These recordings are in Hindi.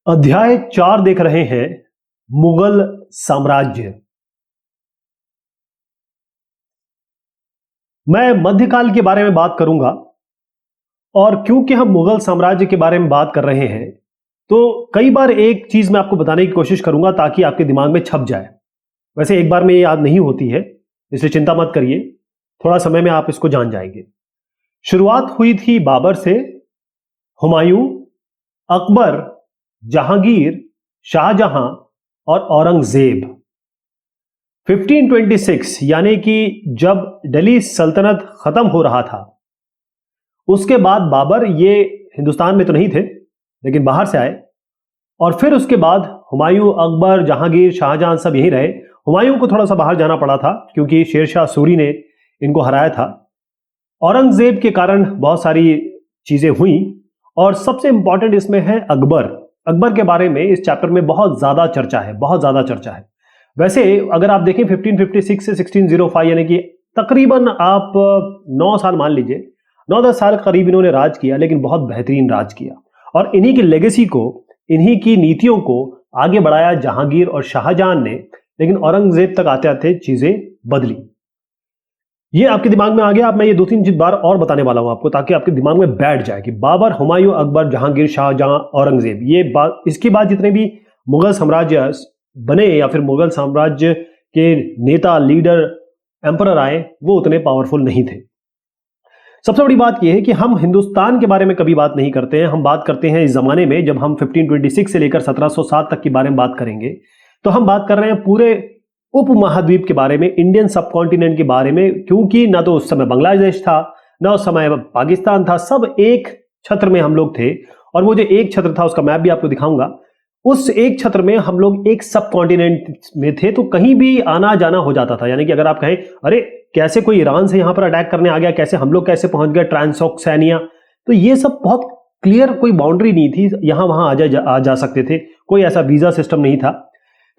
अध्याय 4 देख रहे हैं मुगल साम्राज्य। मैं मध्यकाल के बारे में बात करूंगा और क्योंकि हम मुगल साम्राज्य के बारे में बात कर रहे हैं तो कई बार एक चीज मैं आपको बताने की कोशिश करूंगा ताकि आपके दिमाग में छप जाए। वैसे एक बार में ये याद नहीं होती है, इसलिए चिंता मत करिए, थोड़ा समय में आप इसको जान जाएंगे। शुरुआत हुई थी बाबर से, हुमायूं, अकबर, जहांगीर, शाहजहां और औरंगजेब। 1526 यानी कि जब दिल्ली सल्तनत खत्म हो रहा था, उसके बाद बाबर, ये हिंदुस्तान में तो नहीं थे लेकिन बाहर से आए, और फिर उसके बाद हुमायूं, अकबर, जहांगीर, शाहजहां सब यहीं रहे। हुमायूं को थोड़ा सा बाहर जाना पड़ा था क्योंकि शेरशाह सूरी ने इनको हराया था। औरंगजेब के कारण बहुत सारी चीजें हुई और सबसे इंपॉर्टेंट इसमें है अकबर। अकबर के बारे में इस चैप्टर में बहुत ज्यादा चर्चा है, बहुत ज्यादा चर्चा है। वैसे अगर आप देखें 1556 से 1605 यानी कि तकरीबन आप 9 साल मान लीजिए, 9-10 साल करीब इन्होंने राज किया, लेकिन बहुत बेहतरीन राज किया और इन्हीं की लेगेसी को, इन्हीं की नीतियों को आगे बढ़ाया जहांगीर और शाहजहां ने। लेकिन औरंगजेब तक आते आते चीजें बदली। ये आपके दिमाग में आ गया। अब मैं ये 2-3 बार और बताने वाला हूं आपको ताकि आपके दिमाग में बैठ जाए कि बाबर, हुमायूं, अकबर, जहांगीर, शाहजहां, औरंगजेब, ये बात, इसके बाद जितने भी मुगल साम्राज्य बने या फिर मुगल साम्राज्य के नेता, लीडर, एम्परर आए, वो उतने पावरफुल नहीं थे। सबसे बड़ी बात यह है कि हम हिंदुस्तान के बारे में कभी बात नहीं करते हैं। हम बात करते हैं इस जमाने में, जब हम 1526 से लेकर 1707 तक के बारे में बात करेंगे तो हम बात कर रहे हैं पूरे उपमहाद्वीप के बारे में, इंडियन सब कॉन्टिनेंट के बारे में, क्योंकि ना तो उस समय बांग्लादेश था, ना उस समय पाकिस्तान था, सब एक छत्र में हम लोग थे। और वो जो एक छत्र था उसका मैप भी आपको दिखाऊंगा। उस एक छत्र में हम लोग एक सब कॉन्टिनेंट में थे, तो कहीं भी आना जाना हो जाता था। यानी कि अगर आप कहें अरे कैसे कोई ईरान से यहां पर अटैक करने आ गया, कैसे हम लोग कैसे पहुंच गए ट्रांसोक्सेनिया, तो ये सब बहुत क्लियर, कोई बाउंड्री नहीं थी, यहां वहां आ जा सकते थे, कोई ऐसा वीजा सिस्टम नहीं था।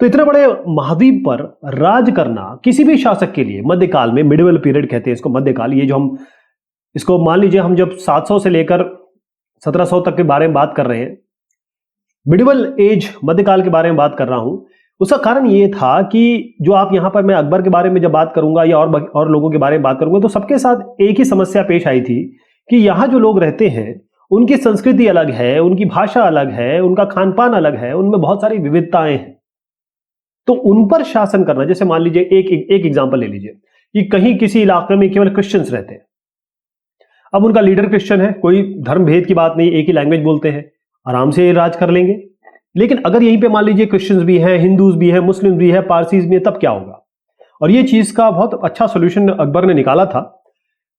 तो इतने बड़े महाद्वीप पर राज करना किसी भी शासक के लिए मध्यकाल में, मिडिवल पीरियड कहते हैं इसको, मध्यकाल, ये जो हम इसको मान लीजिए, हम जब 700 से लेकर 1700 तक के बारे में बात कर रहे हैं, मिडिवल एज, मध्यकाल के बारे में बात कर रहा हूं, उसका कारण ये था कि जो आप यहां पर, मैं अकबर के बारे में जब बात करूंगा या और लोगों के बारे में बात करूंगा तो सबके साथ एक ही समस्या पेश आई थी कि यहां जो लोग रहते हैं उनकी संस्कृति अलग है, उनकी भाषा अलग है, उनका खान पान अलग है, उनमें बहुत सारी विविधताएं हैं। तो उन पर शासन करना, जैसे मान लीजिए एक एग्जांपल ले लीजिए कि कहीं किसी इलाके में केवल क्रिश्चियंस रहते हैं। अब उनका लीडर क्रिश्चियन है, कोई धर्म भेद की बात नहीं, एक ही लैंग्वेज बोलते हैं, आराम से राज कर लेंगे। लेकिन अगर यहीं पे मान लीजिए क्रिश्चियंस भी हैं, हिंदूज भी हैं, मुस्लिम भी है, पारसीज भी है, तब क्या होगा? और ये चीज का बहुत अच्छा सोल्यूशन अकबर ने निकाला था।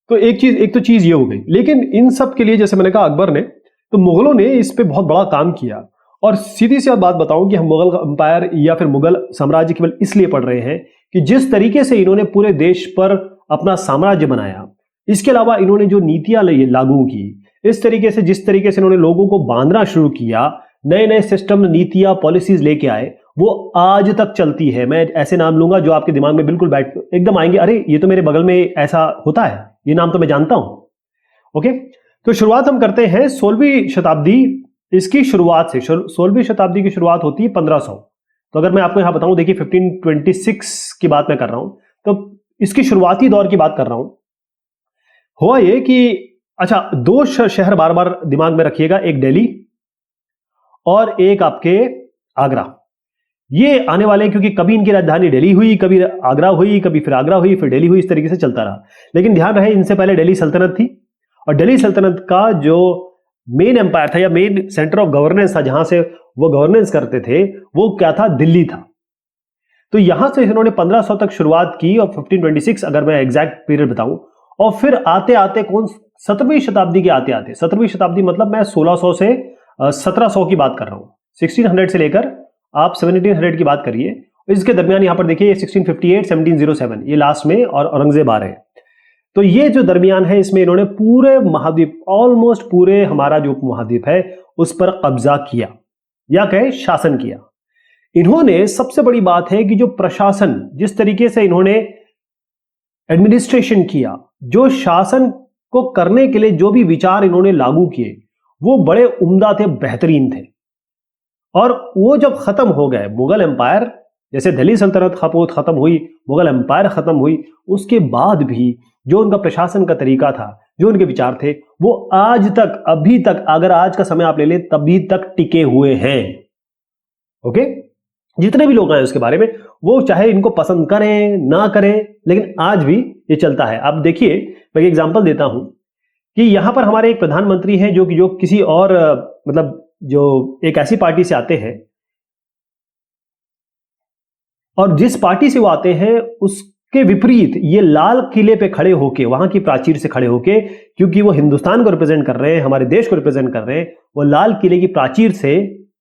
तो एक तो चीज ये हो गई। लेकिन इन सब के लिए, जैसे मैंने कहा, अकबर ने, तो मुगलों ने इस पे बहुत बड़ा काम किया। और सीधी सी बात बताऊं कि हम मुगल अंपायर या फिर मुगल साम्राज्य केवल इसलिए पढ़ रहे हैं कि जिस तरीके से इन्होंने पूरे देश पर अपना साम्राज्य बनाया, इसके अलावा इन्होंने जो नीतियां लागू की, इस तरीके से, जिस तरीके से इन्होंने लोगों को बांधना शुरू किया, नए नए सिस्टम, नीतियां, पॉलिसीज लेके आए, वो आज तक चलती है। मैं ऐसे नाम लूंगा जो आपके दिमाग में बिल्कुल बैठ एकदम आएंगे, अरे ये तो मेरे बगल में ऐसा होता है, ये नाम तो मैं जानता हूं। ओके, तो शुरुआत हम करते हैं 16वीं शताब्दी। इसकी शुरुआत से, 16वीं शताब्दी की शुरुआत होती है 1500। तो अगर मैं आपको यहां बताऊं, देखिए 1526 की बात मैं कर रहा हूं, तो इसकी शुरुआती दौर की बात कर रहा हूं। हुआ ये कि, अच्छा, दो शहर बार बार दिमाग में रखिएगा, एक दिल्ली और एक आपके आगरा। ये आने वाले हैं क्योंकि कभी इनकी राजधानी दिल्ली हुई, कभी आगरा हुई, कभी फिर आगरा हुई, फिर दिल्ली हुई, इस तरीके से चलता रहा। लेकिन ध्यान रहे, इनसे पहले दिल्ली सल्तनत थी और दिल्ली सल्तनत का जो मेन एम्पायर था या मेन सेंटर ऑफ गवर्नेंस था, जहां से वो गवर्नेंस करते थे, वो क्या था? दिल्ली था। तो यहां से इन्होंने 1500 तक शुरुआत की और 1526 अगर मैं एग्जैक्ट पीरियड बताऊं, और फिर आते आते 17वीं शताब्दी के आते आते, 17वीं शताब्दी मतलब मैं 1600 से 1700 की बात कर रहा हूं, 1600 से लेकर आप 1700 की बात करिए। इसके दरमियान यहां पर देखिए 1658, 1707, ये लास्ट में, और औरंगजेब आ रहे हैं। तो ये जो दरमियान है, इसमें इन्होंने पूरे महाद्वीप, ऑलमोस्ट पूरे हमारा जो उपमहाद्वीप है, उस पर कब्जा किया या कहे शासन किया। इन्होंने, सबसे बड़ी बात है कि जो प्रशासन, जिस तरीके से इन्होंने एडमिनिस्ट्रेशन किया, जो शासन को करने के लिए जो भी विचार इन्होंने लागू किए, वो बड़े उम्दा थे, बेहतरीन थे। और वो जब खत्म हो गए मुगल एम्पायर, जैसे दिल्ली सल्तनत खत्म हुई, मुगल एम्पायर खत्म हुई, उसके बाद भी जो उनका प्रशासन का तरीका था, जो उनके विचार थे, वो आज तक, अभी तक, अगर आज का समय आप ले लें तभी तक टिके हुए हैं। ओके, जितने भी लोग आए उसके बारे में, वो चाहे इनको पसंद करें ना करें, लेकिन आज भी ये चलता है। अब देखिए, मैं एक एग्जांपल देता हूं कि यहां पर हमारे एक प्रधानमंत्री हैं जो किसी और मतलब जो एक ऐसी पार्टी से आते हैं, और जिस पार्टी से वो आते हैं उसके विपरीत ये लाल किले पे खड़े होके, वहां की प्राचीर से खड़े होके, क्योंकि वो हिंदुस्तान को रिप्रेजेंट कर रहे हैं, हमारे देश को रिप्रेजेंट कर रहे हैं, वो लाल किले की प्राचीर से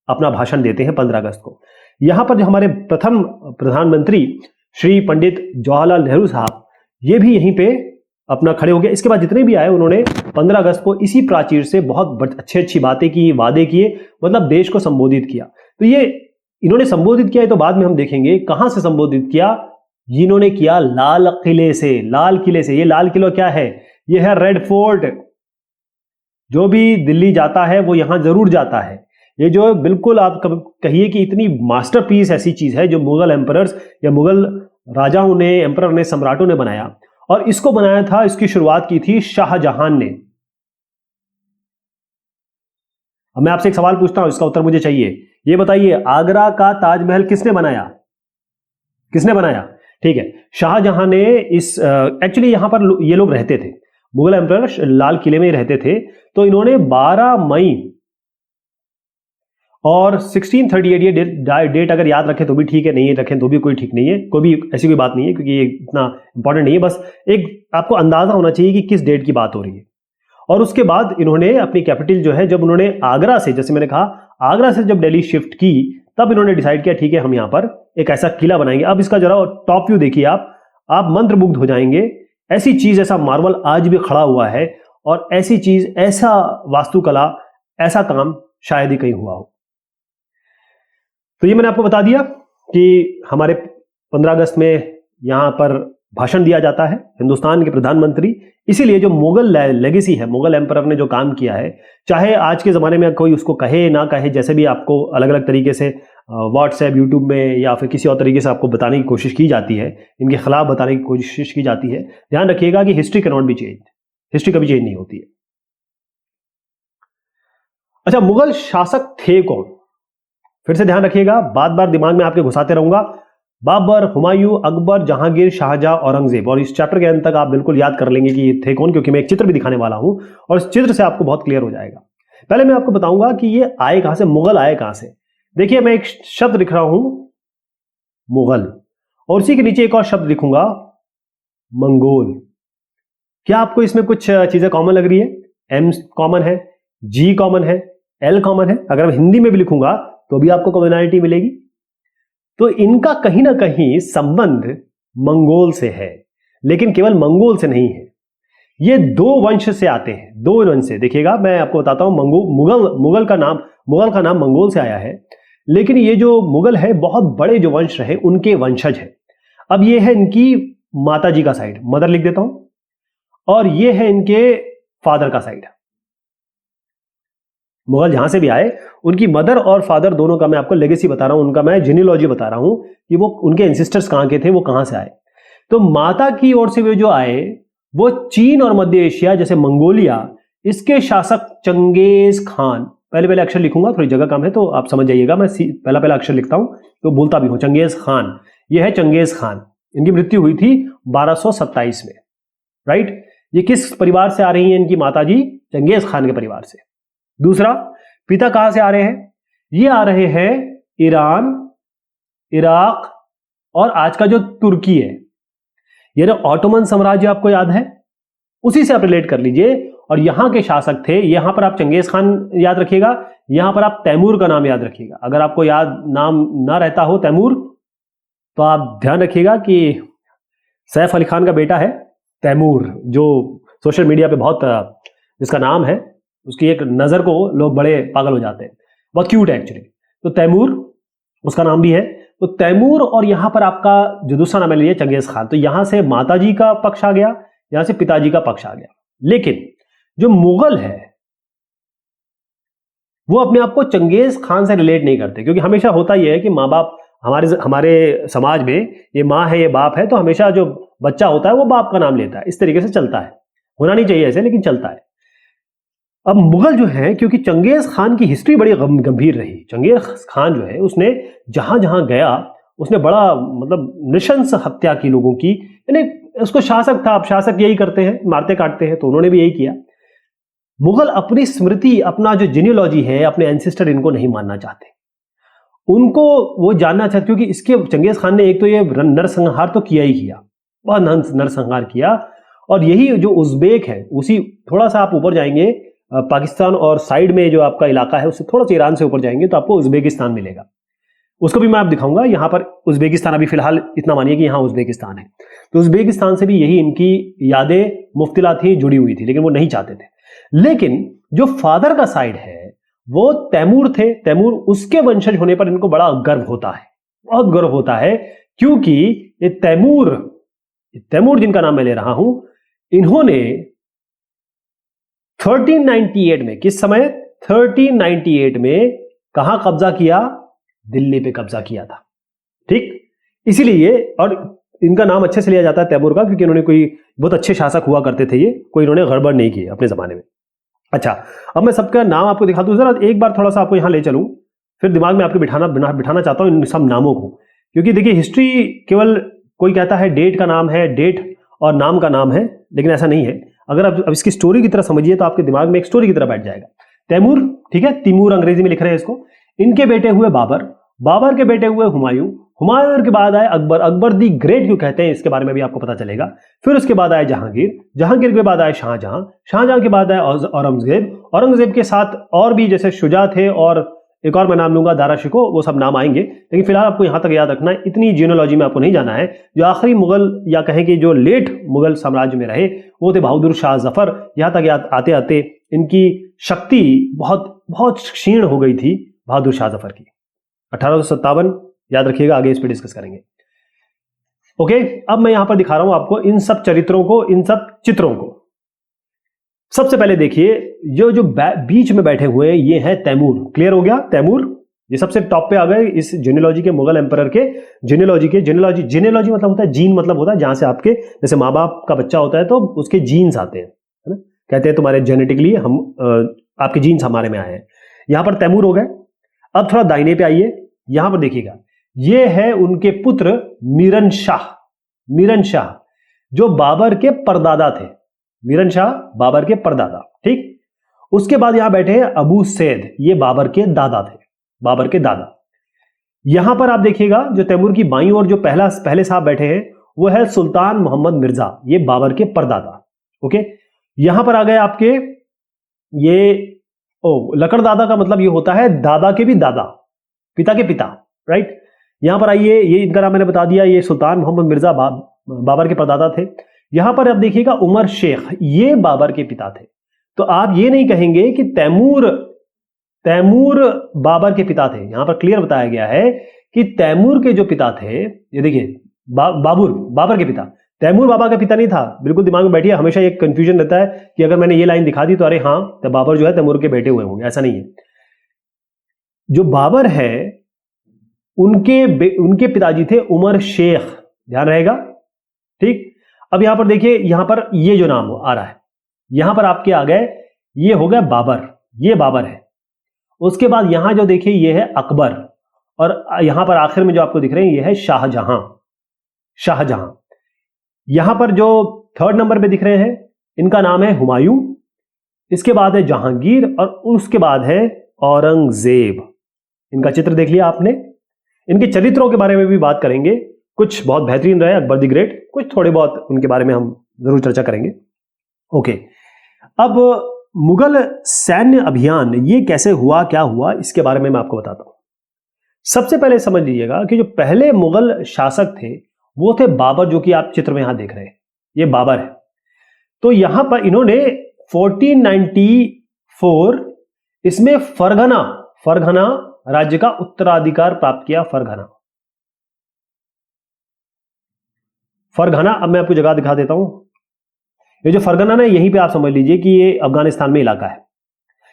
अपना भाषण देते हैं 15 अगस्त को। यहां पर जो हमारे प्रथम प्रधानमंत्री श्री पंडित जवाहरलाल नेहरू साहब, ये भी यहीं पे अपना खड़े हो गए। इसके बाद जितने भी आए उन्होंने 15 अगस्त को इसी प्राचीर से बहुत अच्छी बातें की, वादे किए, मतलब देश को संबोधित किया। तो ये इन्होंने संबोधित किया है तो बाद में हम देखेंगे कहां से संबोधित किया। जिन्होंने किया लाल किले से। लाल किले से। ये लाल किला क्या है? ये है रेड फोर्ट। जो भी दिल्ली जाता है वो यहां जरूर जाता है। ये जो बिल्कुल आप कहिए कि इतनी मास्टरपीस ऐसी चीज है जो मुगल एम्परर्स या मुगल राजाओं ने, एम्परर ने, सम्राटों ने बनाया, और इसको बनाया था, इसकी शुरुआत की थी शाहजहां ने। अब मैं आपसे एक सवाल पूछता हूं, इसका उत्तर मुझे चाहिए। ये बताइए, आगरा का ताजमहल किसने बनाया? किसने बनाया? ठीक है, शाहजहां ने। इस एक्चुअली यहां पर ये लोग रहते थे, मुगल एम्परर लाल किले में ही रहते थे। तो इन्होंने 12 मई और 1638, ये डेट अगर याद रखें तो भी ठीक है, नहीं रखें तो भी कोई ठीक नहीं है, कोई भी ऐसी कोई बात नहीं है, क्योंकि ये इतना इंपॉर्टेंट नहीं है। बस एक आपको अंदाजा होना चाहिए कि किस डेट की बात हो रही है। और उसके बाद इन्होंने अपनी कैपिटल जो है, जब उन्होंने आगरा से, जैसे मैंने कहा, आगरा से जब दिल्ली शिफ्ट की, तब इन्होंने डिसाइड किया ठीक है हम यहां पर एक ऐसा किला बनाएंगे। अब इसका जरा टॉप व्यू देखिए, आप मंत्रमुग्ध हो जाएंगे। ऐसी चीज, ऐसा मार्बल आज भी खड़ा हुआ है, और ऐसी चीज, ऐसा वास्तुकला, ऐसा काम शायद ही कहीं हुआ हो। तो ये मैंने आपको बता दिया कि हमारे 15 अगस्त में यहां पर भाषण दिया जाता है, हिंदुस्तान के प्रधानमंत्री। इसीलिए जो मुगल लेगेसी है, मुगल एम्परर ने जो काम किया है, चाहे आज के ज़माने में कोई उसको कहे ना कहे, जैसे भी आपको अलग अलग तरीके से व्हाट्सएप, यूट्यूब में या फिर किसी और तरीके से आपको बताने की कोशिश की जाती है, इनके खिलाफ बताने की कोशिश की जाती है, ध्यान रखिएगा कि history can not be change. History कभी चेंज नहीं होती है। अच्छा, मुगल शासक थे कौन? फिर से ध्यान रखिएगा, बार बार दिमाग में आपके घुसाते रहूंगा। बाबर, हुमायूं, अकबर, जहांगीर, शाहजहां, औरंगजेब। और इस चैप्टर के अंत तक आप बिल्कुल याद कर लेंगे कि ये थे कौन, क्योंकि मैं एक चित्र भी दिखाने वाला हूं, और इस चित्र से आपको बहुत क्लियर हो जाएगा। पहले मैं आपको बताऊंगा कि ये आए कहां से, मुगल आए कहां से। देखिए, मैं एक शब्द लिख रहा हूं, मुगल, और उसी के नीचे एक और शब्द लिखूंगा, मंगोल। क्या आपको इसमें कुछ चीजें कॉमन लग रही है? एम कॉमन है, जी कॉमन है, एल कॉमन है। अगर मैं हिंदी में भी लिखूंगा तो भी आपको कॉमनैलिटी मिलेगी। तो इनका कहीं ना कहीं संबंध मंगोल से है, लेकिन केवल मंगोल से नहीं है, ये दो वंश से आते हैं, दो वंश से। देखिएगा, मैं आपको बताता हूं, मुगल का नाम मंगोल से आया है, लेकिन ये जो मुगल है, बहुत बड़े जो वंश रहे उनके वंशज है। अब ये है इनकी माता जी का साइड, मदर लिख देता हूं, और ये है इनके फादर का साइड। मुगल जहां से भी आए, उनकी मदर और फादर दोनों का मैं आपको लेगेसी बता रहा हूं, उनका मैं जीनियोलॉजी बता रहा हूं कि वो उनके एंसेस्टर्स कहां के थे, वो कहां से आए। तो माता की ओर से वे जो आए, वो चीन और मध्य एशिया, जैसे मंगोलिया, इसके शासक चंगेज खान। पहले अक्षर लिखूंगा, थोड़ी जगह कम है तो आप समझ जाइएगा, मैं पहला अक्षर लिखता हूं तो बोलता भी हूं। चंगेज खान, यह है चंगेज खान। इनकी मृत्यु हुई थी 1227 में। राइट, ये किस परिवार से आ रही है इनकी माता जी? चंगेज खान के परिवार से। दूसरा, पिता कहां से आ रहे हैं? ये आ रहे हैं ईरान, इराक और आज का जो तुर्की है। ये जो ऑटोमन साम्राज्य आपको याद है, उसी से आप रिलेट कर लीजिए। और यहां के शासक थे, यहां पर आप चंगेज खान याद रखिएगा, यहां पर आप तैमूर का नाम याद रखिएगा। अगर आपको याद नाम ना रहता हो तैमूर, तो आप ध्यान रखिएगा कि सैफ अली खान का बेटा है तैमूर, जो सोशल मीडिया पे बहुत जिसका नाम है, उसकी एक नजर को लोग बड़े पागल हो जाते हैं, बहुत क्यूट है एक्चुअली। तो तैमूर उसका नाम भी है। तो तैमूर, और यहां पर आपका जो दूसरा नाम है चंगेज खान। तो यहां से माताजी का पक्ष आ गया, यहां से पिताजी का पक्ष आ गया। लेकिन जो मुगल है, वो अपने आप को चंगेज खान से रिलेट नहीं करते, क्योंकि हमेशा होता यह है कि माँ बाप, हमारे समाज में ये माँ है ये बाप है, तो हमेशा जो बच्चा होता है वो बाप का नाम लेता है, इस तरीके से चलता है। होना नहीं चाहिए ऐसे, लेकिन चलता है। अब मुगल जो है, क्योंकि चंगेज खान की हिस्ट्री बड़ी गंभीर रही, चंगेज खान जो है उसने जहां जहां गया उसने बड़ा मतलब नृशंस हत्या की लोगों की, यानी उसको शासक था, अब शासक यही करते हैं, मारते काटते हैं, तो उन्होंने भी यही किया। मुगल अपनी स्मृति, अपना जो जीनियोलॉजी है, अपने एंसेस्टर, इनको नहीं मानना चाहते, उनको वो जानना चाहते, क्योंकि इसके चंगेज खान ने एक तो ये नरसंहार तो किया ही किया, बहुत नरसंहार किया। और यही जो उज़्बेक है, उसी थोड़ा सा आप ऊपर जाएंगे पाकिस्तान और साइड में जो आपका इलाका है उससे थोड़ा सा ईरान से ऊपर जाएंगे तो आपको उज़्बेकिस्तान मिलेगा, उसको भी मैं आप दिखाऊंगा। यहां पर उज़्बेकिस्तान अभी फिलहाल इतना मानिए कि यहां उज़्बेकिस्तान है, तो उज़्बेकिस्तान से भी यही इनकी यादें मुफ्तिला थी, जुड़ी हुई थी, लेकिन वो नहीं चाहते थे। लेकिन जो फादर का साइड है वो तैमूर थे, तैमूर, उसके वंशज होने पर इनको बड़ा गर्व होता है, बहुत गर्व होता है, क्योंकि ये तैमूर जिनका नाम मैं ले रहा हूं, इन्होंने 1398 में, किस समय, 1398 में कहां कब्जा किया, दिल्ली पे कब्जा किया था। ठीक, इसीलिए, और इनका नाम अच्छे से लिया जाता है तैमूर का, क्योंकि इन्होंने कोई बहुत अच्छे शासक हुआ करते थे, ये कोई इन्होंने गड़बड़ नहीं की अपने जमाने में। अच्छा, अब मैं सबका नाम आपको दिखा दूं, जरा एक बार थोड़ा सा आपको यहां ले चलूं, फिर दिमाग में आपको बिठाना चाहता हूं इन सब नामों को, क्योंकि देखिए हिस्ट्री केवल, कोई कहता है डेट का नाम है, डेट और नाम का नाम है, लेकिन ऐसा नहीं है। अगर आप अब इसकी स्टोरी की तरह समझिए तो आपके दिमाग में एक स्टोरी की तरह बैठ जाएगा। तैमूर, ठीक है, तिमूर अंग्रेजी में लिख रहे हैं इसको, इनके बेटे हुए बाबर, बाबर के बेटे हुए हुमायूं, हुमायूं के बाद आए अकबर, अकबर दी ग्रेट क्यों कहते हैं इसके बारे में भी आपको पता चलेगा। फिर उसके बाद आए जहांगीर, जहांगीर के बाद आए शाहजहां, शाहजहां के बाद आए औरंगजेब, औरंगजेब के साथ और भी जैसे शुजा थे, और एक और मैं नाम लूंगा दारा शिको, वो सब नाम आएंगे, लेकिन फिलहाल आपको यहां तक याद रखना है, इतनी जीनोलॉजी में आपको नहीं जाना है। जो आखिरी मुगल, या कहें कि जो लेट मुगल साम्राज्य में रहे, वो थे बहादुर शाह जफर। यहां तक आते आते इनकी शक्ति बहुत बहुत क्षीण हो गई थी, बहादुर शाह जफर की। 1857 याद रखिएगा, आगे इस पर डिस्कस करेंगे। ओके, अब मैं यहां पर दिखा रहा हूं आपको इन सब चरित्रों को, इन सब चित्रों को। सबसे पहले देखिए, जो बीच में बैठे हुए हैं ये है तैमूर। क्लियर हो गया, तैमूर ये सबसे टॉप पे आ गए इस जेनेलॉजी के, मुगल एम्परर के जेनेलॉजी मतलब होता है जीन, मतलब होता है जहां से आपके, जैसे माँ बाप का बच्चा होता है तो उसके जीन्स आते हैं, है ना, कहते हैं तुम्हारे जेनेटिकली हम आपके जीन्स हमारे में आए हैं। यहां पर तैमूर हो गए। अब थोड़ा दाहिने पे आइए, यहां पर देखिएगा, ये है उनके पुत्र मीरन शाह जो बाबर के परदादा थे, मीरन शाह बाबर के परदादा। ठीक, उसके बाद यहां बैठे हैं अबू सैद, ये बाबर के दादा थे, बाबर के दादा। यहां पर आप देखिएगा जो तैमूर की बाईं ओर जो पहले साहब बैठे हैं वो है सुल्तान मोहम्मद मिर्जा, ये बाबर के परदादा। ओके, यहां पर आ गए आपके ये लकड़ दादा का मतलब ये होता है दादा के भी दादा, पिता के पिता, राइट। यहां पर आइए, ये इनका नाम मैंने बता दिया, ये सुल्तान मोहम्मद मिर्जा बाबर के परदादा थे। यहां पर आप देखिएगा उमर शेख, ये बाबर के पिता थे। तो आप ये नहीं कहेंगे कि तैमूर बाबर के पिता थे, यहां पर क्लियर बताया गया है कि तैमूर के जो पिता थे, ये देखिए बाबर के पिता, तैमूर बाबा का पिता नहीं था। बिल्कुल दिमाग में बैठिए, हमेशा एक कंफ्यूजन रहता है कि अगर मैंने ये लाइन दिखा दी तो अरे हाँ, तो बाबर जो है तैमूर के बेटे हुए होंगे, ऐसा नहीं है। जो बाबर है उनके पिताजी थे उमर शेख, ध्यान रहेगा। ठीक, अब यहां पर देखिए, यहां पर ये जो नाम आ रहा है, यहां पर आपके आ गए, ये हो गया बाबर, ये बाबर है। उसके बाद यहां जो देखिए ये है अकबर, और यहां पर आखिर में जो आपको दिख रहे हैं ये है शाहजहां। यहां पर जो थर्ड नंबर पे दिख रहे हैं इनका नाम है हुमायूं, इसके बाद है जहांगीर, और उसके बाद है औरंगजेब। इनका चित्र देख लिया आपने। इनके चरित्रों के बारे में भी बात करेंगे, कुछ बहुत बेहतरीन रहे अकबर दी ग्रेट, कुछ थोड़े बहुत उनके बारे में हम जरूर चर्चा करेंगे। ओके, अब मुगल सैन्य अभियान ये कैसे हुआ, क्या हुआ, इसके बारे में मैं आपको बताता हूं। सबसे पहले समझ लीजिएगा कि जो पहले मुगल शासक थे वो थे बाबर, जो कि आप चित्र में यहां देख रहे हैं, ये बाबर है। तो यहां पर इन्होंने 1494 इसमें फरगना राज्य का उत्तराधिकार प्राप्त किया। फरगना, अब मैं आपको जगह दिखा देता हूं। ये जो फरगना ना, यहीं पे आप समझ लीजिए कि ये अफगानिस्तान में इलाका है।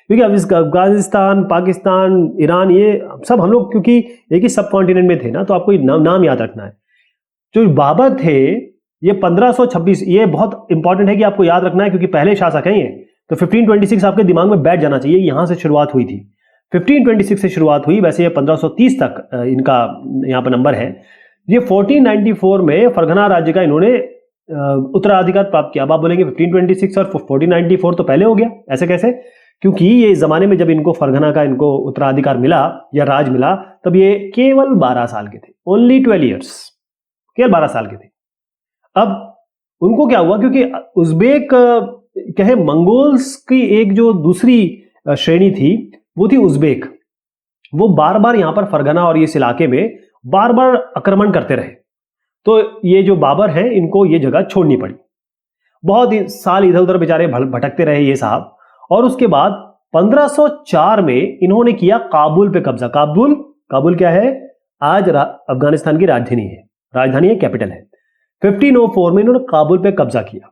क्योंकि अफगानिस्तान, पाकिस्तान, ईरान, ये सब हम लोग क्योंकि एक ही सब कॉन्टिनेंट में थे ना, तो आपको नाम याद रखना है। जो बाबर थे ये 1526, ये बहुत इंपॉर्टेंट है कि आपको याद रखना है क्योंकि पहले शासक हैं ये, तो 1526 आपके दिमाग में बैठ जाना चाहिए, यहां से शुरुआत हुई थी, 1526 से शुरुआत हुई। वैसे ये 1530 तक इनका यहां पर नंबर है। ये 1494 में फरगना राज्य का इन्होंने उत्तराधिकार प्राप्त किया। अब आप बोलेंगे 1526 और 1494 तो पहले हो गया, ऐसे कैसे? क्योंकि ये इस जमाने में जब इनको फरगना का इनको उत्तराधिकार मिला या राज मिला, तब ये केवल 12 साल के थे, ओनली 12 ईयर्स, केवल 12 साल के थे। अब उनको क्या हुआ, क्योंकि उज़्बेक कहे मंगोल्स की एक जो दूसरी श्रेणी थी वो थी उज़्बेक, वो बार बार यहां पर फरगना और इस इलाके में बार बार आक्रमण करते रहे, तो ये जो बाबर हैं इनको ये जगह छोड़नी पड़ी। बहुत साल इधर उधर बेचारे भटकते रहे ये साहब, और उसके बाद 1504 में इन्होंने किया काबुल पे कब्जा। काबुल क्या है? आज अफगानिस्तान की राजधानी है, कैपिटल है। 1504 में इन्होंने काबुल पे कब्जा किया।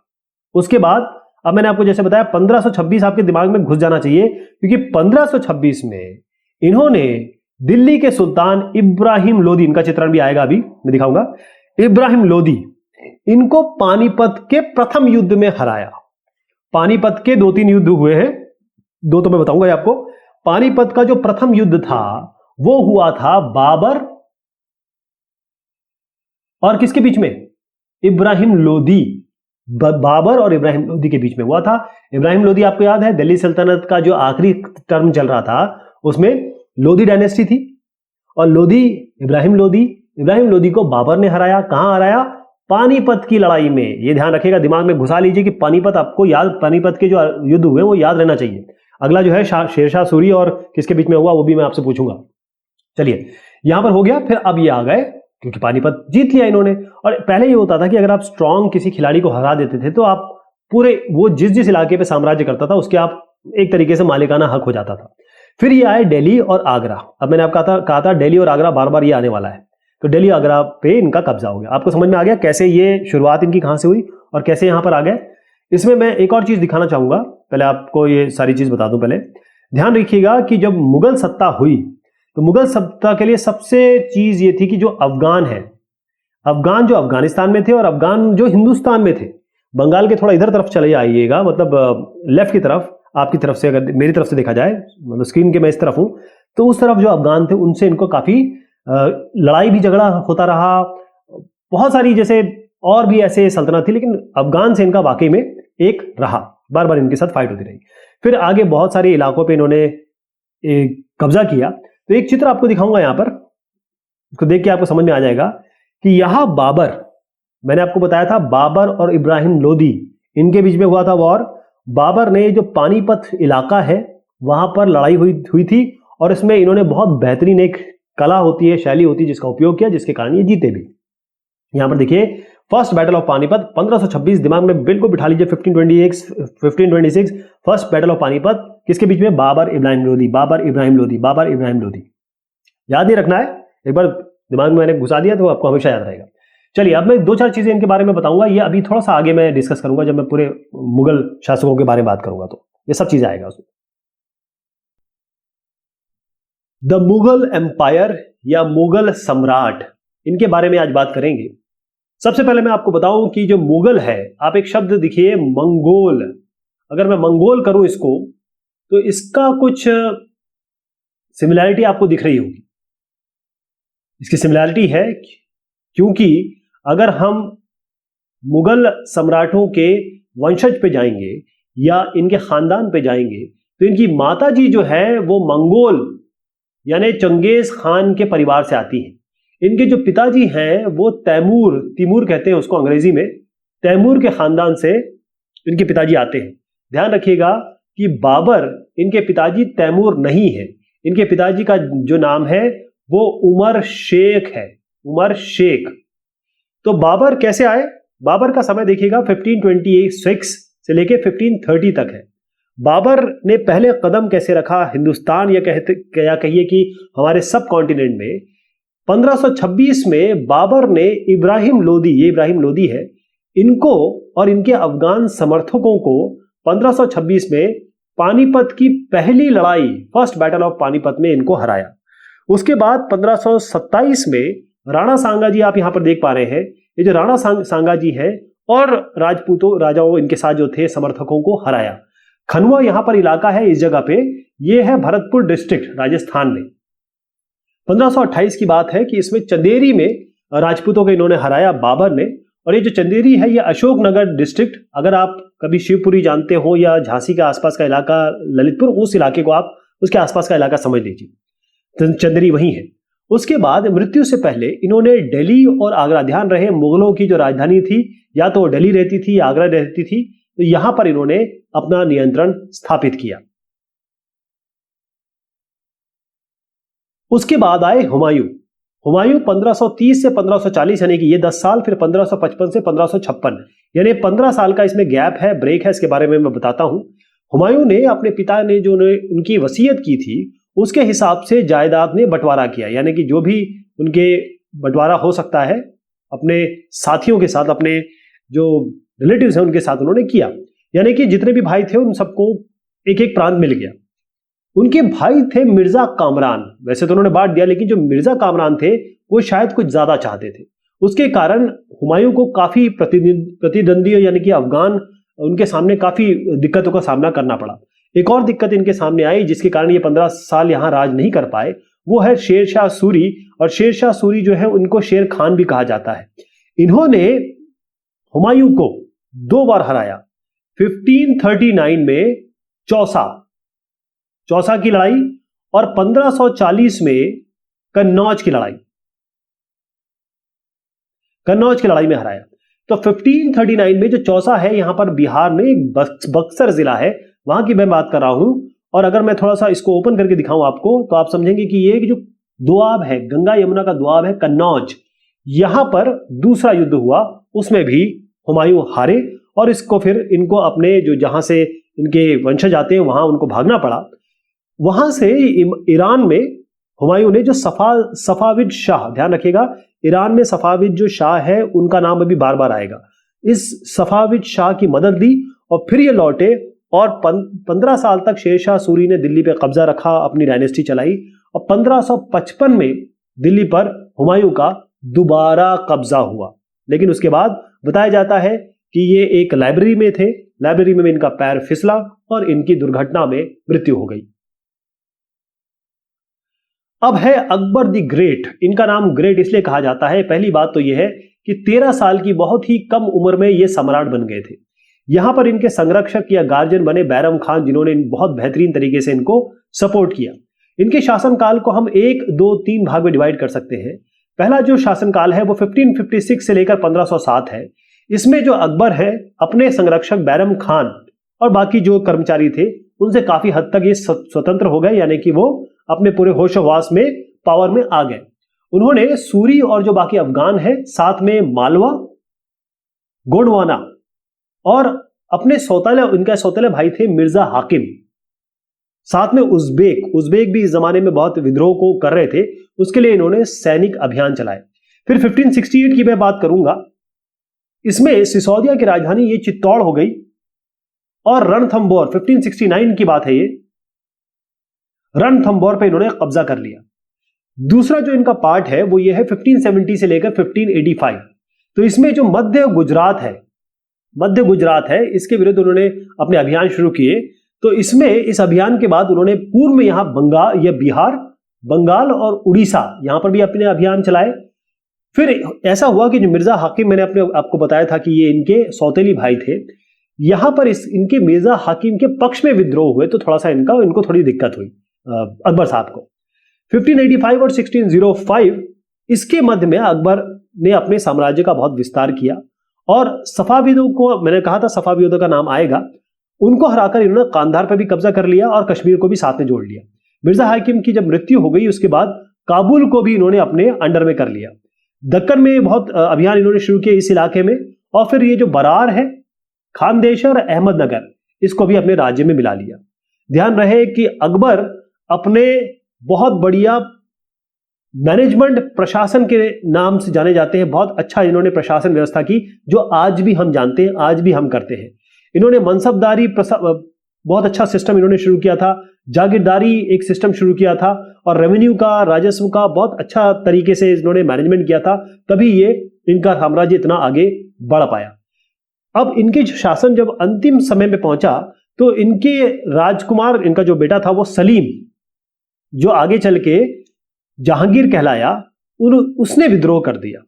उसके बाद अब मैंने आपको जैसे बताया 1526 आपके दिमाग में घुस जाना चाहिए, क्योंकि 1526 में इन्होंने दिल्ली के सुल्तान इब्राहिम लोदी, इनका चित्रण भी आएगा अभी मैं दिखाऊंगा, इब्राहिम लोदी, इनको पानीपत के प्रथम युद्ध में हराया। पानीपत के 2-3 युद्ध हुए हैं, 2 तो मैं बताऊंगा आपको। पानीपत का जो प्रथम युद्ध था वो हुआ था बाबर और किसके बीच में? इब्राहिम लोदी। बाबर और इब्राहिम लोदी के बीच में हुआ था। इब्राहिम लोदी आपको याद है, दिल्ली सल्तनत का जो आखिरी टर्म चल रहा था उसमें लोदी डायनेस्टी थी, और इब्राहिम लोदी को बाबर ने हराया। कहां हराया? पानीपत की लड़ाई में। ये ध्यान रखिएगा, दिमाग में घुसा लीजिए कि पानीपत आपको याद, पानीपत के जो युद्ध हुए वो याद रहना चाहिए। अगला जो है शेरशाह सूरी और किसके बीच में हुआ वो भी मैं आपसे पूछूंगा। चलिए, यहां पर हो गया। फिर अब ये आ गए, क्योंकि पानीपत जीत लिया इन्होंने। और पहले ये होता था कि अगर आप स्ट्रांग किसी खिलाड़ी को हरा देते थे तो आप पूरे वो जिस इलाके पे साम्राज्य करता था उसके आप एक तरीके से मालिकाना हक हो जाता था। फिर ये आए दिल्ली और आगरा। अब मैंने आपको कहा था दिल्ली और आगरा बार बार ये आने वाला है, तो दिल्ली आगरा पे इनका कब्जा हो गया। आपको समझ में आ गया कैसे ये शुरुआत इनकी कहां से हुई और कैसे यहां पर आ गए। इसमें मैं एक और चीज दिखाना चाहूंगा, पहले आपको ये सारी चीज बता दूं। पहले ध्यान रखिएगा कि जब मुगल सत्ता हुई तो मुगल सत्ता के लिए सबसे चीज ये थी कि जो अफगान है, अफगान जो अफगानिस्तान में थे और अफगान जो हिंदुस्तान में थे, बंगाल के थोड़ा इधर तरफ चले आइएगा, मतलब लेफ्ट की तरफ, आपकी तरफ से, अगर मेरी तरफ से देखा जाए, मतलब स्क्रीन के मैं इस तरफ हूं, तो उस तरफ जो अफगान थे उनसे इनको काफी लड़ाई भी झगड़ा होता रहा। बहुत सारी जैसे और भी ऐसे सल्तनत थी, लेकिन अफगान से इनका वाकई में एक रहा, बार बार इनके साथ फाइट होती रही। फिर आगे बहुत सारे इलाकों पे इन्होंने कब्जा किया। तो एक चित्र आपको दिखाऊंगा यहां पर, इसको देख के आपको समझ में आ जाएगा कि यहां बाबर, मैंने आपको बताया था बाबर और इब्राहिम लोदी इनके बीच में हुआ था वॉर। बाबर ने जो पानीपत इलाका है वहां पर लड़ाई हुई थी, और इसमें इन्होंने बहुत बेहतरीन एक कला होती है, शैली होती है जिसका उपयोग किया, जिसके कारण ये जीते भी। यहां पर देखिए, फर्स्ट बैटल ऑफ पानीपत 1526, दिमाग में बिल्कुल बिठा लीजिए। 1526 फर्स्ट बैटल ऑफ पानीपत किसके बीच में? बाबर इब्राहिम लोदी, बाबर इब्राहिम लोदी, बाबर इब्राहिम लोदी। याद नहीं रखना है, एक बार दिमाग में मैंने घुसा दिया तो आपको हमेशा याद रहेगा। चलिए, अब मैं 2-4 चीजें इनके बारे में बताऊंगा, ये अभी थोड़ा सा आगे मैं डिस्कस करूंगा जब मैं पूरे मुगल शासकों के बारे में बात करूंगा, तो ये सब चीजें आएगा उसमें। द मुगल एम्पायर या मुगल सम्राट, इनके बारे में आज बात करेंगे। सबसे पहले मैं आपको बताऊं कि जो मुगल है, आप एक शब्द देखिए मंगोल, अगर मैं मंगोल करूं इसको, तो इसका कुछ सिमिलैरिटी आपको दिख रही होगी। इसकी सिमिलैरिटी है क्योंकि अगर हम मुगल सम्राटों के वंशज पे जाएंगे या इनके खानदान पे जाएंगे, तो इनकी माता जी जो है वो मंगोल यानी चंगेज खान के परिवार से आती हैं। इनके जो पिताजी हैं वो तिमूर कहते हैं उसको अंग्रेजी में, तैमूर के खानदान से इनके पिताजी आते हैं। ध्यान रखिएगा कि बाबर, इनके पिताजी तैमूर नहीं है, इनके पिताजी का जो नाम है वो उमर शेख है, उमर शेख। तो बाबर कैसे आए? बाबर का समय देखिएगा 1526 से लेके 1530 तक है। बाबर ने पहले कदम कैसे रखा हिंदुस्तान या कहिए कि हमारे सब कॉन्टिनेंट में। 1526 में बाबर ने इब्राहिम लोदी, ये इब्राहिम लोदी है, इनको और इनके अफगान समर्थकों को 1526 में पानीपत की पहली लड़ाई, फर्स्ट बैटल ऑफ पानीपत में इनको हराया। उसके बाद 1527 में राणा सांगा जी, आप यहां पर देख पा रहे हैं, ये जो राणा सांगा जी है और राजपूतों राजाओं इनके साथ जो थे समर्थकों को हराया। खनवा यहां पर इलाका है, इस जगह पे ये है भरतपुर डिस्ट्रिक्ट राजस्थान में। 1528 की बात है कि इसमें चंदेरी में राजपूतों को इन्होंने हराया बाबर ने। और ये जो चंदेरी है ये अशोकनगर डिस्ट्रिक्ट, अगर आप कभी शिवपुरी जानते हो या झांसी के आसपास का इलाका ललितपुर, उस इलाके को आप उसके आसपास का इलाका समझ लीजिए, तो चंदेरी वही है। उसके बाद मृत्यु से पहले इन्होंने दिल्ली और आगरा, ध्यान रहे मुगलों की जो राजधानी थी या तो दिल्ली रहती थी या आगरा रहती थी, तो यहां पर इन्होंने अपना नियंत्रण स्थापित किया। उसके बाद आए हुमायूं। हुमायूं 1530 से 1540 यानी कि ये 10 साल, फिर 1555 से 1556 यानी 15 साल का इसमें गैप है, ब्रेक है, इसके बारे में मैं बताता हूं। हुमायूं ने अपने पिता ने जो उनकी वसीयत की थी उसके हिसाब से जायदाद में बंटवारा किया, यानी कि जो भी उनके बंटवारा हो सकता है अपने साथियों के साथ, अपने जो रिलेटिव्स हैं उनके साथ उन्होंने किया, यानी कि जितने भी भाई थे उन सबको एक एक प्रांत मिल गया। उनके भाई थे मिर्जा कामरान, वैसे तो उन्होंने बांट दिया, लेकिन जो मिर्जा कामरान थे वो शायद कुछ ज्यादा चाहते थे। उसके कारण हुमायूं को काफी प्रतिद्वंदी यानी कि अफगान उनके सामने काफी दिक्कतों का सामना करना पड़ा। एक और दिक्कत इनके सामने आई जिसके कारण ये 15 साल यहां राज नहीं कर पाए, वो है शेरशाह सूरी। और शेरशाह सूरी जो है उनको शेर खान भी कहा जाता है। इन्होंने हुमायूं को 2 बार हराया, 1539 में चौसा की लड़ाई और 1540 में कन्नौज की लड़ाई में हराया। तो 1539 में जो चौसा है यहां पर बिहार में एक बक्सर जिला है, वहां की मैं बात कर रहा हूं। और अगर मैं थोड़ा सा इसको ओपन करके दिखाऊं आपको तो आप समझेंगे कि ये जो दोआब है, गंगा यमुना का दोआब है कन्नौज, यहां पर दूसरा युद्ध हुआ, उसमें भी हुमायूं हारे और इसको फिर इनको अपने जो जहां से इनके वंशज आते हैं वहां उनको भागना पड़ा। वहां से ईरान में हुमायूं ने जो सफाविद शाह, ध्यान रखिएगा ईरान में सफाविद जो शाह है उनका नाम अभी बार बार आएगा, इस सफाविद शाह की मदद ली और फिर ये लौटे और 15 साल तक शेरशाह सूरी ने दिल्ली पे कब्जा रखा, अपनी डायनेस्टी चलाई। और 1555 में दिल्ली पर हुमायूं का दोबारा कब्जा हुआ, लेकिन उसके बाद बताया जाता है कि ये एक लाइब्रेरी में थे, लाइब्रेरी में इनका पैर फिसला और इनकी दुर्घटना में मृत्यु हो गई। अब है अकबर द ग्रेट। इनका नाम ग्रेट इसलिए कहा जाता है, पहली बात तो यह है कि 13 साल की बहुत ही कम उम्र में ये सम्राट बन गए थे। यहां पर इनके संरक्षक या गार्जियन बने बैरम खान, जिन्होंने बहुत बेहतरीन तरीके से इनको सपोर्ट किया। इनके शासनकाल को हम 1, 2, 3 भाग में डिवाइड कर सकते हैं। पहला जो शासनकाल है वो 1556 से लेकर 1507 है। इसमें जो अकबर है अपने संरक्षक बैरम खान और बाकी जो कर्मचारी थे उनसे काफी हद तक ये स्वतंत्र हो गए, यानी कि वो अपने पूरे होशोहवास में पावर में आ गए। उन्होंने सूरी और जो बाकी अफगान है, साथ में मालवा, गोंडवाना और अपने इनका सौतेले भाई थे मिर्जा हाकिम, साथ में उज्बेक भी इस जमाने में बहुत विद्रोह को कर रहे थे, उसके लिए इन्होंने सैनिक अभियान चलाए। फिर 1568 की मैं बात करूंगा, इसमें सिसोदिया की राजधानी ये चित्तौड़ हो गई और रणथंबोर, 1569 की बात है ये, रणथंबोर पे इन्होंने कब्जा कर लिया। दूसरा जो इनका पार्ट है वो ये है 1570 से लेकर 1585। तो इसमें जो मध्य गुजरात है इसके विरुद्ध उन्होंने अपने अभियान शुरू किए। तो इसमें इस अभियान के बाद उन्होंने पूर्व में यहां बिहार, बंगाल और उड़ीसा यहां पर भी अपने अभियान चलाए। फिर ऐसा हुआ कि जो मिर्जा हाकिम, मैंने आपको बताया था कि ये इनके सौतेली भाई थे, यहां पर इनके मिर्जा हाकिम के पक्ष में विद्रोह हुए, तो थोड़ा सा इनको थोड़ी दिक्कत हुई अकबर साहब को। 1585 और 1605 इसके मध्य में अकबर ने अपने साम्राज्य का बहुत विस्तार किया और सफाविदों को, मैंने कहा था सफाविदों का नाम आएगा, उनको हराकर इन्होंने कांधार पर भी कब्जा कर लिया और कश्मीर को भी साथ में जोड़ लिया। मिर्जा हाकिम की जब मृत्यु हो गई उसके बाद काबुल को भी इन्होंने अपने अंडर में कर लिया। दक्कन में बहुत अभियान इन्होंने शुरू किए इस इलाके में, और फिर ये जो बरार है, खानदेशर, अहमदनगर, इसको भी अपने राज्य में मिला लिया। ध्यान रहे कि अकबर अपने बहुत बढ़िया मैनेजमेंट, प्रशासन के नाम से जाने जाते हैं। बहुत अच्छा इन्होंने प्रशासन व्यवस्था की जो आज भी हम जानते हैं, आज भी हम करते हैं। इन्होंने मनसबदारी बहुत अच्छा सिस्टम इन्होंने शुरू किया था, जागीरदारी एक सिस्टम शुरू किया था और रेवेन्यू का, राजस्व का बहुत अच्छा तरीके से इन्होंने मैनेजमेंट किया था, तभी ये इनका साम्राज्य इतना आगे बढ़ पाया। अब इनके जो शासन जब अंतिम समय में पहुंचा तो इनके राजकुमार, इनका जो बेटा था वो सलीम, जो आगे चल के जहांगीर कहलाया, उसने विद्रोह कर दिया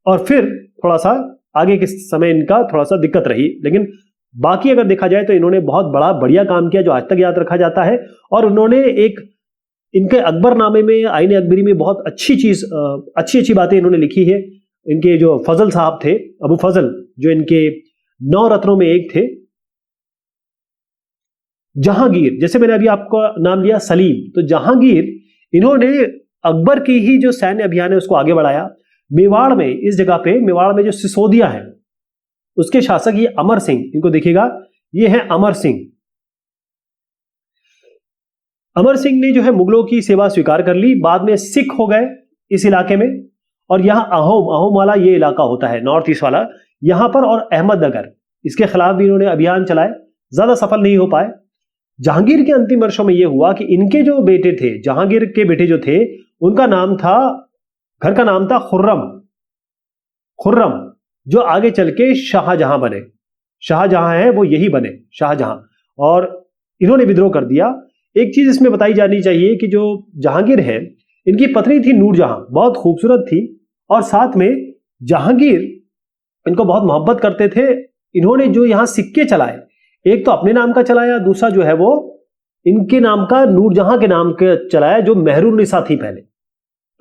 और फिर थोड़ा सा आगे के समय इनका थोड़ा सा दिक्कत रही। लेकिन बाकी अगर देखा जाए तो इन्होंने बहुत बढ़िया काम किया जो आज तक याद रखा जाता है। और उन्होंने एक इनके अकबरनामे में, आईने अकबरी में बहुत अच्छी बातें इन्होंने लिखी है। इनके जो फजल साहब थे, अबू फजल, जो इनके 9 रत्नों में एक थे। जहांगीर, जैसे मैंने अभी आपको नाम लिया सलीम, तो जहांगीर, इन्होंने अकबर की ही जो सैन्य अभियान है उसको आगे बढ़ाया। मेवाड़ में, इस जगह पे मेवाड़ में जो सिसोदिया है उसके शासक ये अमर सिंह, इनको देखिएगा, ये है अमर सिंह। अमर सिंह ने जो है मुगलों की सेवा स्वीकार कर ली, बाद में सिख हो गए इस इलाके में। और यहां अहोम वाला ये इलाका होता है, नॉर्थ ईस्ट वाला, यहां पर, और अहमदनगर, इसके खिलाफ भी इन्होंने अभियान चलाए, ज्यादा सफल नहीं हो पाए। जहांगीर के अंतिम वर्षों में यह हुआ कि इनके जो बेटे थे, जहांगीर के बेटे जो थे, उनका नाम था, घर का नाम था खुर्रम, जो आगे चल के शाहजहां बने। शाहजहां है वो यही बने, शाहजहां। और इन्होंने विद्रोह कर दिया। एक चीज इसमें बताई जानी चाहिए कि जो जहांगीर है, इनकी पत्नी थी नूरजहां, बहुत खूबसूरत थी, और साथ में जहांगीर इनको बहुत मोहब्बत करते थे। इन्होंने जो यहां सिक्के चलाए, एक तो अपने नाम का चलाया, दूसरा जो है वो इनके नाम का, नूरजहां के नाम का चलाया, जो मेहरुन्निसा थी पहले।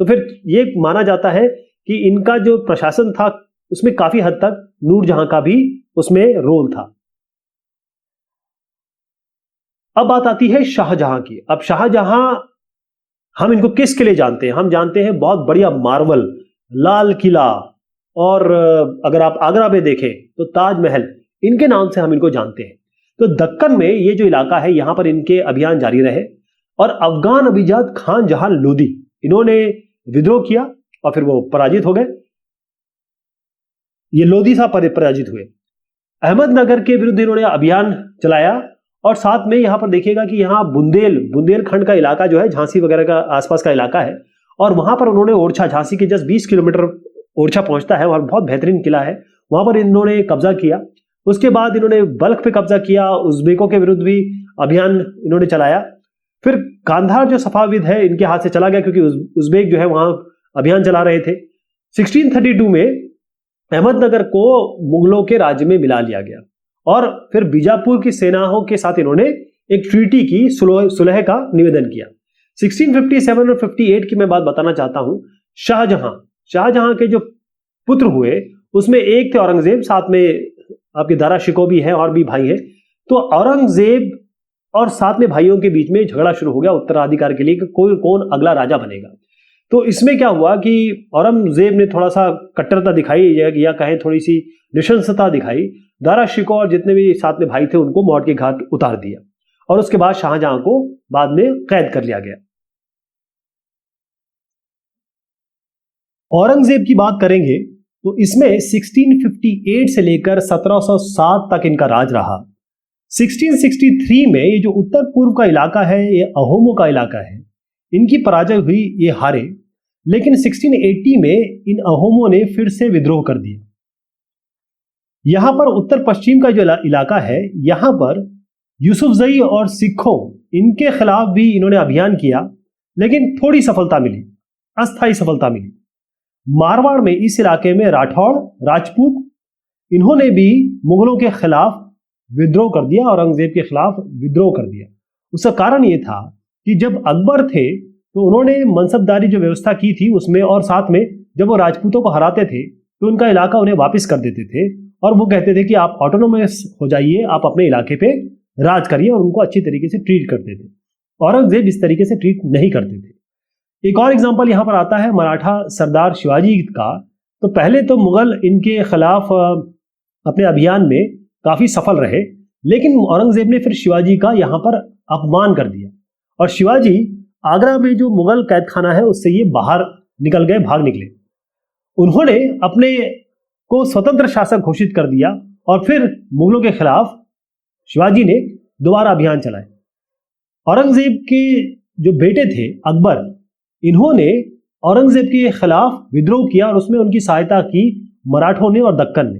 तो फिर ये माना जाता है कि इनका जो प्रशासन था उसमें काफी हद तक नूरजहां का भी उसमें रोल था। अब बात आती है शाहजहां की। अब शाहजहां, हम इनको किसके लिए जानते हैं? हम जानते हैं बहुत बढ़िया मार्बल, लाल किला, और अगर आप आगरा में देखें तो ताजमहल, इनके नाम से हम इनको जानते हैं। तो दक्कन में ये जो इलाका है, यहां पर इनके अभियान जारी रहे। और अफगान अभिजात खान जहां लोदी, इन्होंने विद्रोह किया और फिर वो पराजित हो गए। ये लोधी साहब पराजित हुए। अहमदनगर के विरुद्ध इन्होंने अभियान चलाया। और साथ में यहां पर देखिएगा कि यहां बुंदेलखंड का इलाका जो है, झांसी वगैरह का आसपास का इलाका है, और वहां पर उन्होंने ओरछा, झांसी के जस्ट 20 किलोमीटर ओरछा पहुंचता है, और बहुत बेहतरीन किला है, वहां पर इन्होंने कब्जा किया। उसके बाद इन्होंने बल्ख पे कब्जा किया, उज्बेकों के विरुद्ध भी अभियान इन्होंने चलाया। फिर कांधार जो सफाविद है, इनके हाथ से चला गया, क्योंकि उज्बेक जो है वहां अभियान चला रहे थे। 1632 में अहमदनगर को मुगलों के राज्य में मिला लिया गया, और फिर बीजापुर की सेनाओं के साथ इन्होंने एक ट्रीटी की, सुलह का निवेदन किया। 1657 और 58 की मैं बात बताना चाहता हूं। शाहजहां के जो पुत्र हुए, उसमें एक थे औरंगजेब, साथ में आपके दारा शिकोह हैं, और भी भाई हैं। तो औरंगजेब और साथ में भाइयों के बीच में झगड़ा शुरू हो गया उत्तराधिकार के लिए कि कौन अगला राजा बनेगा। तो इसमें क्या हुआ कि औरंगजेब ने थोड़ा सा कट्टरता दिखाई, या कहें थोड़ी सी नृशंसता दिखाई। दारा शिकोह और जितने भी साथ में भाई थे उनको मौत के घाट उतार दिया, और उसके बाद शाहजहां को बाद में कैद कर लिया गया। औरंगजेब की बात करेंगे तो इसमें 1658 से लेकर 1707 तक इनका राज रहा। 1663 में ये जो उत्तर पूर्व का इलाका है, ये अहोमों का इलाका है, इनकी पराजय हुई, ये हारे। लेकिन 1680 में इन अहोमों ने फिर से विद्रोह कर दिया। यहां पर उत्तर पश्चिम का जो इलाका है, यहां पर यूसुफजई और सिखों, इनके खिलाफ भी इन्होंने अभियान किया, लेकिन थोड़ी सफलता मिली, अस्थायी सफलता मिली। मारवाड़ में, इस इलाके में राठौड़, राजपूत, इन्होंने भी मुगलों के खिलाफ विद्रोह कर दिया, औरंगजेब के खिलाफ विद्रोह कर दिया। उसका कारण यह था कि जब अकबर थे तो उन्होंने मनसबदारी जो व्यवस्था की थी उसमें, और साथ में जब वो राजपूतों को हराते थे तो उनका इलाका उन्हें वापस कर देते थे, और वो कहते थे कि आप ऑटोनोमस हो जाइए, आप अपने इलाके पे राज करिए, और उनको अच्छी तरीके से ट्रीट करते थे। औरंगजेब इस तरीके से ट्रीट नहीं करते थे। एक और एग्जाम्पल यहां पर आता है मराठा सरदार शिवाजी का। तो पहले तो मुगल इनके खिलाफ अपने अभियान में काफी सफल रहे, लेकिन औरंगजेब ने फिर शिवाजी का यहां पर अपमान कर दिया, और शिवाजी आगरा में जो मुगल कैद खाना है उससे ये बाहर निकल गए, भाग निकले। उन्होंने अपने को स्वतंत्र शासक घोषित कर दिया, और फिर मुगलों के खिलाफ शिवाजी ने दोबारा अभियान चलाए। औरंगजेब के जो बेटे थे अकबर, इन्होंने औरंगजेब के खिलाफ विद्रोह किया और उसमें उनकी सहायता की मराठों ने और दक्कन ने।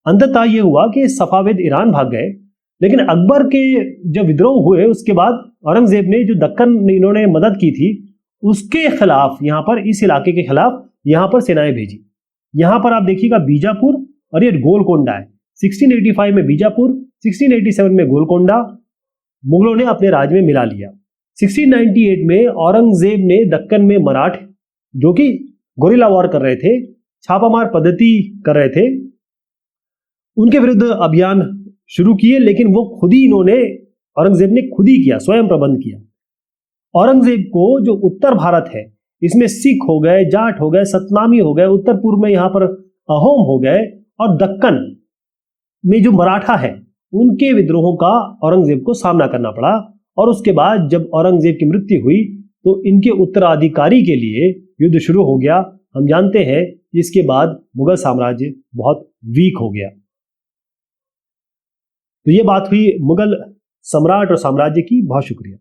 अंततः यह हुआ कि सफाविद ईरान भाग गए, लेकिन अकबर के जब विद्रोह हुए उसके बाद औरंगजेब ने जो दक्कन में इन्होंने मदद की थी उसके खिलाफ यहां पर, इस इलाके के खिलाफ यहां पर सेनाएं भेजी। यहां पर आप देखिएगा बीजापुर और ये गोलकोंडा है। 1685 में बीजापुर, 1687 में गोलकोंडा मुगलों ने अपने राज में मिला लिया। 1698 में औरंगजेब ने दक्कन में मराठ जो कि गोरिल्ला वॉर कर रहे थे, छापामार पद्धति कर रहे थे, उनके विरुद्ध अभियान शुरू किए, लेकिन वो खुद ही औरंगजेब ने खुद ही किया, स्वयं प्रबंध किया। औरंगजेब को जो उत्तर भारत है इसमें सिख हो गए, जाट हो गए, सतनामी हो गए, उत्तर पूर्व में यहां पर अहोम हो गए, और दक्कन में जो मराठा है उनके विद्रोहों का औरंगजेब को सामना करना पड़ा। और उसके बाद जब औरंगजेब की मृत्यु हुई तो इनके उत्तराधिकारी के लिए युद्ध शुरू हो गया। हम जानते हैं इसके बाद मुगल साम्राज्य बहुत वीक हो गया। तो ये बात हुई मुगल सम्राट और साम्राज्य की। बहुत शुक्रिया।